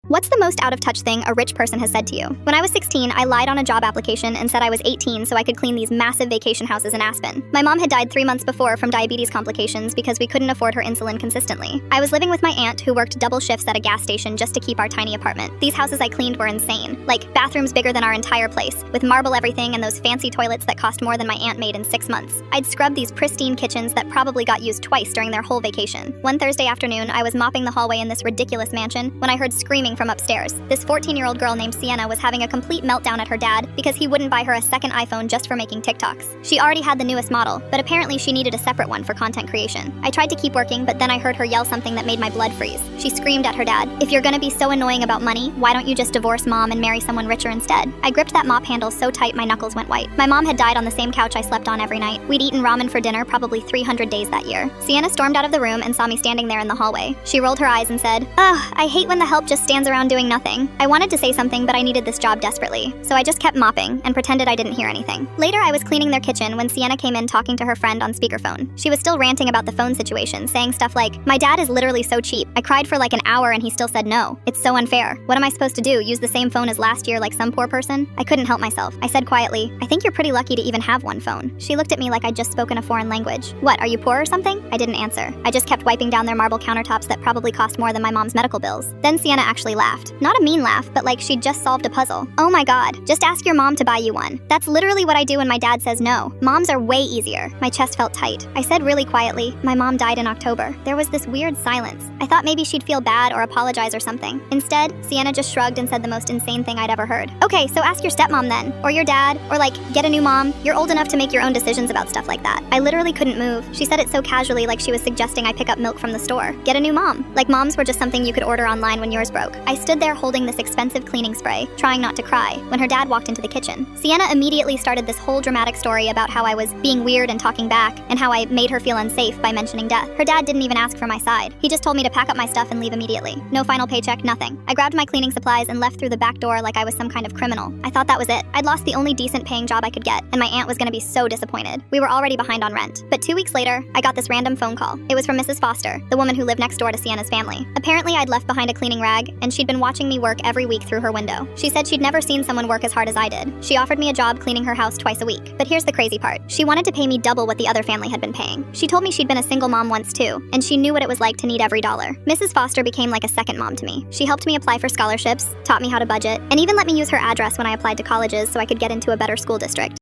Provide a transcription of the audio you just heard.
What's the most out-of-touch thing a rich person has said to you? When I was 16, I lied on a job application and said I was 18 so I could clean these massive vacation houses in Aspen. My mom had died 3 months before from diabetes complications because we couldn't afford her insulin consistently. I was living with my aunt who worked double shifts at a gas station just to keep our tiny apartment. These houses I cleaned were insane. Like, bathrooms bigger than our entire place, with marble everything and those fancy toilets that cost more than my aunt made in 6 months. I'd scrubbed these pristine kitchens that probably got used twice during their whole vacation. One Thursday afternoon, I was mopping the hallway in this ridiculous mansion when I heard screaming from upstairs. This 14-year-old girl named Sienna was having a complete meltdown at her dad because he wouldn't buy her a second iPhone just for making TikToks. She already had the newest model, but apparently she needed a separate one for content creation. I tried to keep working, but then I heard her yell something that made my blood freeze. She screamed at her dad, "If you're gonna be so annoying about money, why don't you just divorce mom and marry someone richer instead?" I gripped that mop handle so tight my knuckles went white. My mom had died on the same couch I slept on every night. We'd eaten ramen for dinner probably 300 days that year. Sienna stormed out of the room and saw me standing there in the hallway. She rolled her eyes and said, "Ugh, I hate when the help just stands around doing nothing." I wanted to say something, but I needed this job desperately, so I just kept mopping and pretended I didn't hear anything. Later, I was cleaning their kitchen when Sienna came in talking to her friend on speakerphone. She was still ranting about the phone situation, saying stuff like, "My dad is literally so cheap. I cried for like an hour and he still said no. It's so unfair. What am I supposed to do, use the same phone as last year like some poor person?" I couldn't help myself. I said quietly, "I think you're pretty lucky to even have one phone." She looked at me like I'd just spoken a foreign language. "What, are you poor or something?" I didn't answer. I just kept wiping down their marble countertops that probably cost more than my mom's medical bills. Then Sienna actually laughed. Not a mean laugh, but like she'd just solved a puzzle. "Oh my god, just ask your mom to buy you one. That's literally what I do when my dad says no. Moms are way easier." My chest felt tight. I said really quietly, "My mom died in October." There was this weird silence. I thought maybe she'd feel bad or apologize or something. Instead, Sienna just shrugged and said the most insane thing I'd ever heard. "Okay, so ask your stepmom then, or your dad, or like, get a new mom. You're old enough to make your own decisions about stuff like that." I literally couldn't move. She said it so casually like she was suggesting I pick up milk from the store. Get a new mom. Like moms were just something you could order online when yours broke. I stood there holding this expensive cleaning spray, trying not to cry, when her dad walked into the kitchen. Sienna immediately started this whole dramatic story about how I was being weird and talking back, and how I made her feel unsafe by mentioning death. Her dad didn't even ask for my side. He just told me to pack up my stuff and leave immediately. No final paycheck, nothing. I grabbed my cleaning supplies and left through the back door like I was some kind of criminal. I thought that was it. I'd lost the only decent paying job I could get, and my aunt was gonna be so disappointed. We were already behind on rent. But 2 weeks later, I got this random phone call. It was from Mrs. Foster, the woman who lived next door to Sienna's family. Apparently, I'd left behind a cleaning rag, and she'd been watching me work every week through her window. She said she'd never seen someone work as hard as I did. She offered me a job cleaning her house twice a week. But here's the crazy part. She wanted to pay me double what the other family had been paying. She told me she'd been a single mom once too, and she knew what it was like to need every dollar. Mrs. Foster became like a second mom to me. She helped me apply for scholarships, taught me how to budget, and even let me use her address when I applied to colleges so I could get into a better school district.